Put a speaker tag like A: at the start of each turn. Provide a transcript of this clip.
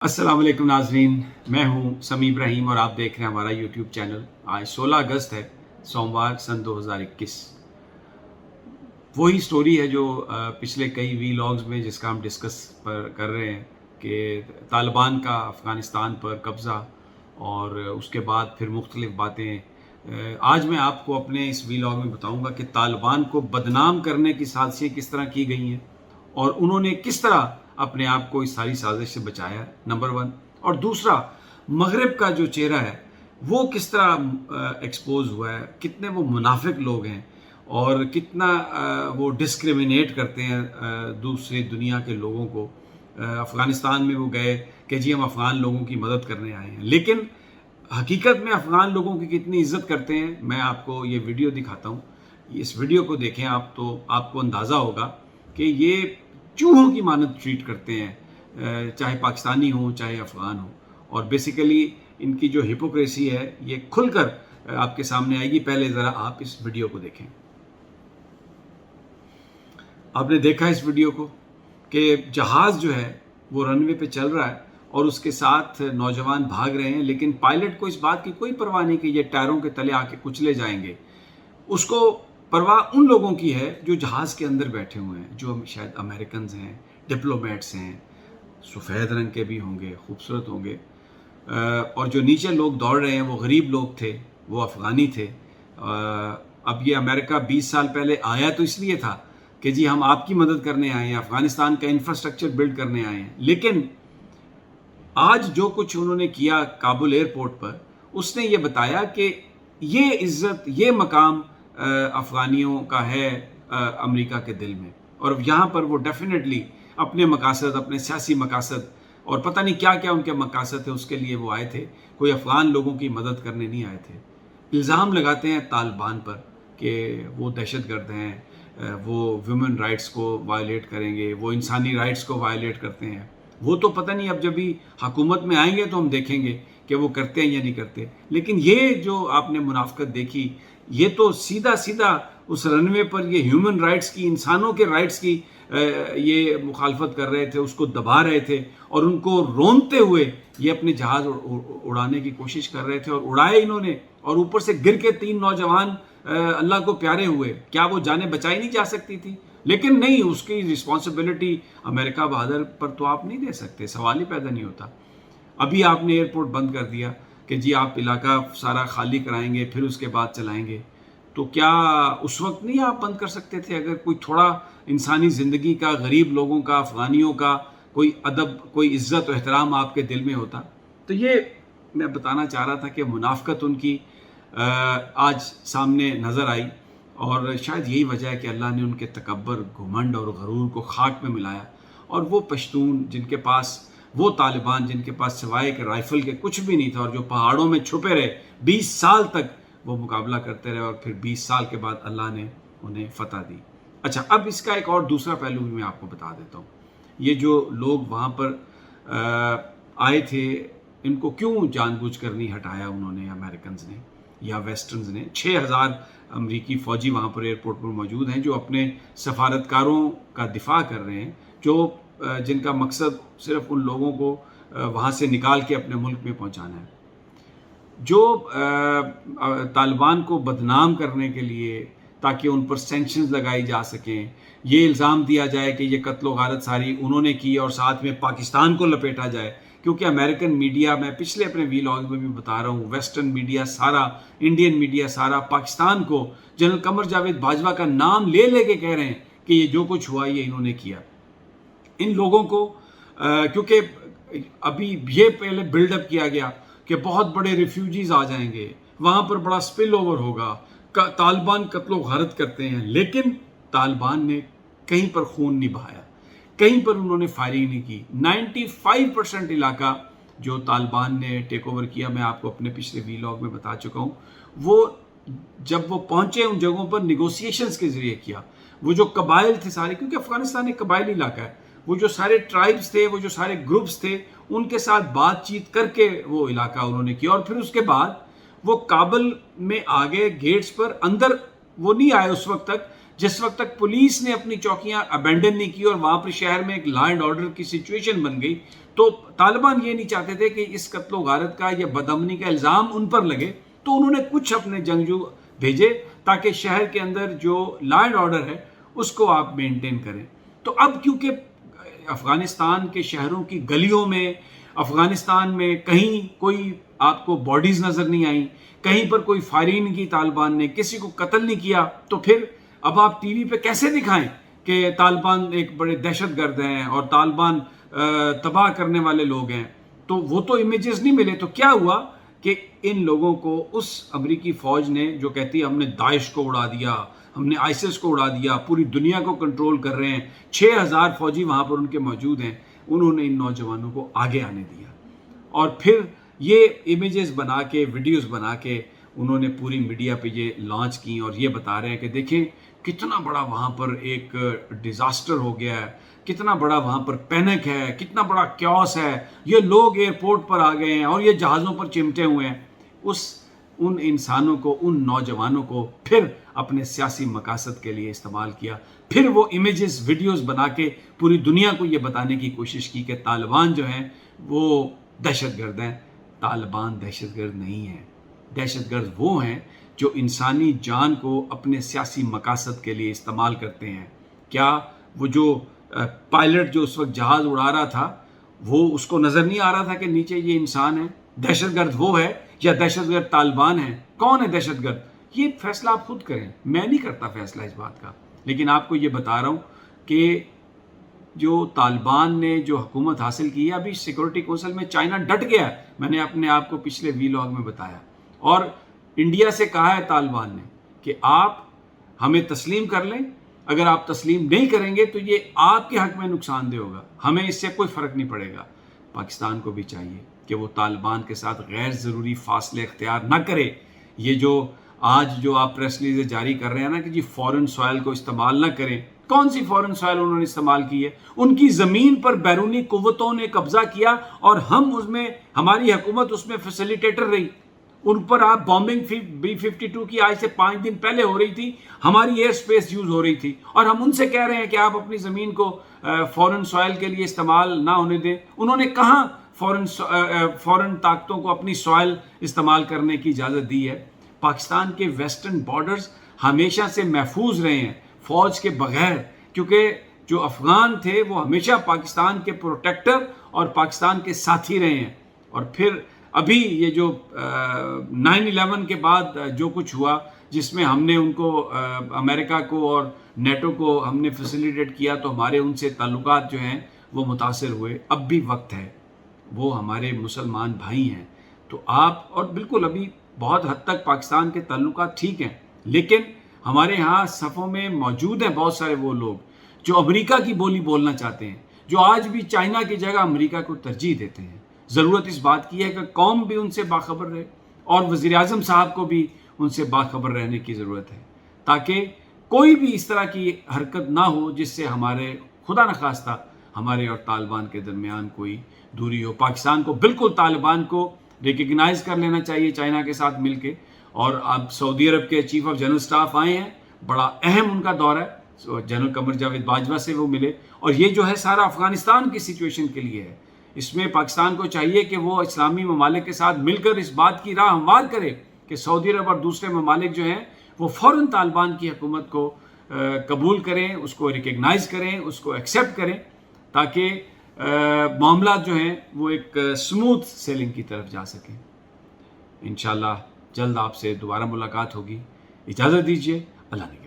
A: अस्सलाम वालेकुम नाजरीन, मैं हूं समी इब्राहिम और आप देख रहे हैं हमारा यूट्यूब चैनल। आज 16 अगस्त है, सोमवार सन 2021। वही स्टोरी है जो पिछले कई वीलॉग्स में जिसका हम डिस्कस कर रहे हैं कि तालिबान का अफ़गानिस्तान पर कब्ज़ा और उसके बाद फिर मुख्तलिफ़ बातें। आज मैं आपको अपने इस वीलॉग में बताऊंगा कि तालिबान को बदनाम करने की साजिशें किस तरह की गई हैं और उन्होंने किस तरह अपने आप को इस सारी साजिश से बचाया, नंबर वन। और दूसरा, मगरिब का जो चेहरा है वो किस तरह एक्सपोज हुआ है, कितने वो मुनाफिक लोग हैं और कितना वो डिस्क्रिमिनेट करते हैं दूसरी दुनिया के लोगों को। अफ़गानिस्तान में वो गए कि जी हम अफ़गान लोगों की मदद करने आए हैं, लेकिन हकीकत में अफ़गान लोगों की कितनी इज़्ज़त करते हैं मैं आपको ये वीडियो दिखाता हूँ। इस वीडियो को देखें आप तो आपको अंदाज़ा होगा कि ये चूहों की मानद ट्रीट करते हैं, चाहे पाकिस्तानी हो चाहे अफ़गान हो। और बेसिकली इनकी जो हिपोक्रेसी है ये खुलकर आपके सामने आएगी। पहले ज़रा आप इस वीडियो को देखें। आपने देखा इस वीडियो को कि जहाज़ जो है वो रनवे पे चल रहा है और उसके साथ नौजवान भाग रहे हैं, लेकिन पायलट को इस बात की कोई परवाह नहीं कि ये टायरों के तले आके कुचले जाएंगे। उसको परवाह उन लोगों की है जो जहाज़ के अंदर बैठे हुए हैं, जो शायद अमेरिकन्स हैं, डिप्लोमेट्स हैं, सफ़ेद रंग के भी होंगे, खूबसूरत होंगे, और जो नीचे लोग दौड़ रहे हैं वो गरीब लोग थे, वो अफ़गानी थे। अब ये अमेरिका 20 साल पहले आया तो इसलिए था कि जी हम आपकी मदद करने आए हैं, अफ़गानिस्तान का इंफ्रास्ट्रक्चर बिल्ड करने आए हैं। लेकिन आज जो कुछ उन्होंने किया काबुल एयरपोर्ट पर, उसने ये बताया कि ये इज़्ज़त, ये मकाम अफ़गानियों का है अमेरिका के दिल में। और यहाँ पर वो डेफिनेटली अपने मकासद, अपने सियासी मकासद और पता नहीं क्या क्या उनके मकासद थे, उसके लिए वो आए थे। कोई अफ़गान लोगों की मदद करने नहीं आए थे। इल्ज़ाम लगाते हैं तालिबान पर कि वो दहशतगर्द हैं, वो वुमेन राइट्स को वायलेट करेंगे, वो इंसानी राइट्स को वायलेट करते हैं। वो तो पता नहीं, अब जब भी हुकूमत में आएंगे तो हम देखेंगे कि वो करते हैं या नहीं करते। लेकिन ये जो आपने मुनाफ़कत देखी, ये तो सीधा सीधा उस रनवे पर ये ह्यूमन राइट्स की, इंसानों के राइट्स की ये मुखालफत कर रहे थे, उसको दबा रहे थे और उनको रोनते हुए ये अपने जहाज़ उड़ाने की कोशिश कर रहे थे और उड़ाए इन्होंने। और ऊपर से गिर के 3 नौजवान अल्लाह को प्यारे हुए। क्या वो जानें बचाई नहीं जा सकती थी? लेकिन नहीं, उसकी रिस्पॉन्सिबिलिटी अमेरिका बहादुर पर तो आप नहीं दे सकते, सवाल ही पैदा नहीं होता। अभी आपने एयरपोर्ट बंद कर दिया कि जी आप इलाका सारा खाली कराएंगे फिर उसके बाद चलाएंगे। तो क्या उस वक्त नहीं आप बंद कर सकते थे? अगर कोई थोड़ा इंसानी ज़िंदगी का, गरीब लोगों का, अफ़गानियों का कोई अदब, कोई इज़्ज़त और एहतराम आपके दिल में होता। तो ये मैं बताना चाह रहा था कि मुनाफ़कत उनकी आज सामने नज़र आई और शायद यही वजह है कि अल्लाह ने उनके तकब्बर, घुमंड और गरूर को खाक में मिलाया। और वो पश्तून जिनके पास, वो तालिबान जिनके पास सिवाय के राइफ़ल के कुछ भी नहीं था और जो पहाड़ों में छुपे रहे 20 साल तक, वो मुकाबला करते रहे और फिर 20 साल के बाद अल्लाह ने उन्हें फ़तह दी। अच्छा, अब इसका एक और दूसरा पहलू भी मैं आपको बता देता हूँ। ये जो लोग वहाँ पर आए थे, इनको क्यों जानबूझकर नहीं हटाया उन्होंने, अमेरिकन्स ने या वेस्टर्न्स ने? 6000 अमरीकी फ़ौजी वहाँ पर एयरपोर्ट पर मौजूद हैं जो अपने सफारतकारों का दिफा कर रहे हैं, जो जिनका मकसद सिर्फ उन लोगों को वहाँ से निकाल के अपने मुल्क में पहुँचाना है। जो तालिबान को बदनाम करने के लिए, ताकि उन पर सैंक्शंस लगाई जा सकें, ये इल्ज़ाम दिया जाए कि ये कत्ल गारत सारी उन्होंने की और साथ में पाकिस्तान को लपेटा जाए। क्योंकि अमेरिकन मीडिया, मैं पिछले अपने वीलॉग में भी बता रहा हूँ, वेस्टर्न मीडिया सारा, इंडियन मीडिया सारा पाकिस्तान को जनरल कमर जावेद बाजवा का नाम ले लेके कह रहे हैं कि ये जो कुछ हुआ ये इन्होंने किया। इन लोगों को क्योंकि अभी ये पहले बिल्डअप किया गया कि बहुत बड़े रिफ्यूजीज आ जाएंगे, वहाँ पर बड़ा स्पिल ओवर होगा, तालिबान कत्लो गारत करते हैं। लेकिन तालिबान ने कहीं पर खून नहीं बहाया, कहीं पर उन्होंने फायरिंग नहीं की। 95% इलाका जो तालिबान ने टेक ओवर किया, मैं आपको अपने पिछले वीलॉग में बता चुका हूँ, वो जब वो पहुँचे उन जगहों पर निगोसिएशंस के ज़रिए किया। वो जो कबाइल थे सारे, क्योंकि अफ़गानिस्तान एक कबाइली इलाका है, वो जो सारे ट्राइब्स थे, वो जो सारे ग्रुप्स थे, उनके साथ बातचीत करके वो इलाका उन्होंने किया। और फिर उसके बाद वो काबुल में आ गए गेट्स पर। अंदर वो नहीं आए उस वक्त तक جس وقت تک پولیس نے اپنی چوکیاں ابینڈن نہیں کی اور وہاں پر شہر میں ایک لا اینڈ آرڈر کی سچویشن بن گئی، تو طالبان یہ نہیں چاہتے تھے کہ اس قتل و غارت کا یا بدامنی کا الزام ان پر لگے، تو انہوں نے کچھ اپنے جنگجو بھیجے تاکہ شہر کے اندر جو لا اینڈ آرڈر ہے اس کو آپ مینٹین کریں۔ تو اب کیونکہ افغانستان کے شہروں کی گلیوں میں، افغانستان میں کہیں کوئی آپ کو باڈیز نظر نہیں آئیں، کہیں پر کوئی فائرنگ نہیں کی طالبان نے، کسی کو قتل نہیں کیا، تو پھر اب آپ ٹی وی پہ کیسے دکھائیں کہ طالبان ایک بڑے دہشت گرد ہیں اور طالبان تباہ کرنے والے لوگ ہیں؟ تو وہ تو امیجز نہیں ملے۔ تو کیا ہوا کہ ان لوگوں کو اس امریکی فوج نے جو کہتی ہے ہم نے داعش کو اڑا دیا، ہم نے آئسس کو اڑا دیا، پوری دنیا کو کنٹرول کر رہے ہیں، 6000 فوجی وہاں پر ان کے موجود ہیں، انہوں نے ان نوجوانوں کو آگے آنے دیا اور پھر یہ امیجز بنا کے، ویڈیوز بنا کے انہوں نے پوری میڈیا پہ یہ لانچ کی اور یہ بتا رہے ہیں کہ دیکھیں کتنا بڑا وہاں پر ایک ڈیزاسٹر ہو گیا ہے، کتنا بڑا وہاں پر پینک ہے، کتنا بڑا کیوس ہے، یہ لوگ ایئرپورٹ پر آ گئے ہیں اور یہ جہازوں پر چمٹے ہوئے ہیں۔ ان انسانوں کو، ان نوجوانوں کو پھر اپنے سیاسی مقاصد کے لیے استعمال کیا، پھر وہ امیجز، ویڈیوز بنا کے پوری دنیا کو یہ بتانے کی کوشش کی کہ طالبان جو ہیں وہ دہشت گرد ہیں۔ طالبان دہشت گرد نہیں ہیں، دہشت گرد وہ ہیں جو انسانی جان کو اپنے سیاسی مقاصد کے لیے استعمال کرتے ہیں۔ کیا وہ جو پائلٹ جو اس وقت جہاز اڑا رہا تھا، وہ اس کو نظر نہیں آ رہا تھا کہ نیچے یہ انسان ہے؟ دہشت گرد وہ ہے یا دہشت گرد طالبان ہیں؟ کون ہے دہشت گرد؟ یہ فیصلہ آپ خود کریں، میں نہیں کرتا فیصلہ اس بات کا، لیکن آپ کو یہ بتا رہا ہوں کہ جو طالبان نے جو حکومت حاصل کی ہے، ابھی سیکورٹی کونسل میں چائنا ڈٹ گیا ہے، میں نے اپنے آپ کو پچھلے ویلاگ میں بتایا، اور انڈیا سے کہا ہے طالبان نے کہ آپ ہمیں تسلیم کر لیں، اگر آپ تسلیم نہیں کریں گے تو یہ آپ کے حق میں نقصان دہ ہوگا، ہمیں اس سے کوئی فرق نہیں پڑے گا۔ پاکستان کو بھی چاہیے کہ وہ طالبان کے ساتھ غیر ضروری فاصلے اختیار نہ کرے۔ یہ جو آج جو آپ پریس ریلیز جاری کر رہے ہیں نا کہ جی فورن سوائل کو استعمال نہ کریں، کون سی فورن سوائل انہوں نے استعمال کی ہے؟ ان کی زمین پر بیرونی قوتوں نے قبضہ کیا اور ہم اس میں، ہماری حکومت اس میں فیسیلیٹیٹر رہی۔ ان پر آپ بامبنگ B-52 کی آج سے 5 دن پہلے ہو رہی تھی، ہماری ایئر سپیس یوز ہو رہی تھی، اور ہم ان سے کہہ رہے ہیں کہ آپ اپنی زمین کو فورن سوائل کے لیے استعمال نہ ہونے دیں۔ انہوں نے کہاں فورن طاقتوں کو اپنی سوائل استعمال کرنے کی اجازت دی ہے؟ پاکستان کے ویسٹرن بارڈرز ہمیشہ سے محفوظ رہے ہیں فوج کے بغیر، کیونکہ جو افغان تھے وہ ہمیشہ پاکستان کے پروٹیکٹر اور پاکستان کے ساتھی رہے ہیں۔ اور پھر ابھی یہ جو 9/11 کے بعد جو کچھ ہوا، جس میں ہم نے ان کو، امریکہ کو اور نیٹو کو ہم نے فیسیلیٹیٹ کیا، تو ہمارے ان سے تعلقات جو ہیں وہ متاثر ہوئے۔ اب بھی وقت ہے، وہ ہمارے مسلمان بھائی ہیں، تو آپ، اور بالکل ابھی بہت حد تک پاکستان کے تعلقات ٹھیک ہیں، لیکن ہمارے ہاں صفوں میں موجود ہیں بہت سارے وہ لوگ جو امریکہ کی بولی بولنا چاہتے ہیں، جو آج بھی چائنا کی جگہ امریکہ کو ترجیح دیتے ہیں۔ ضرورت اس بات کی ہے کہ قوم بھی ان سے باخبر رہے اور وزیر اعظم صاحب کو بھی ان سے باخبر رہنے کی ضرورت ہے، تاکہ کوئی بھی اس طرح کی حرکت نہ ہو جس سے ہمارے، خدا نخواستہ، ہمارے اور طالبان کے درمیان کوئی دوری ہو۔ پاکستان کو بالکل طالبان کو ریکگنائز کر لینا چاہیے چائنا کے ساتھ مل کے، اور اب سعودی عرب کے چیف آف جنرل سٹاف آئے ہیں، بڑا اہم ان کا دورہ ہے، جنرل قمر جاوید باجوہ سے وہ ملے، اور یہ جو ہے سارا افغانستان کی سچویشن کے لیے ہے۔ اس میں پاکستان کو چاہیے کہ وہ اسلامی ممالک کے ساتھ مل کر اس بات کی راہ ہموار کرے کہ سعودی عرب اور دوسرے ممالک جو ہیں وہ فوراً طالبان کی حکومت کو قبول کریں، اس کو ریکگنائز کریں، اس کو ایکسیپٹ کریں، تاکہ معاملات جو ہیں وہ ایک سموتھ سیلنگ کی طرف جا سکیں۔ انشاءاللہ جلد آپ سے دوبارہ ملاقات ہوگی، اجازت دیجیے، اللہ نے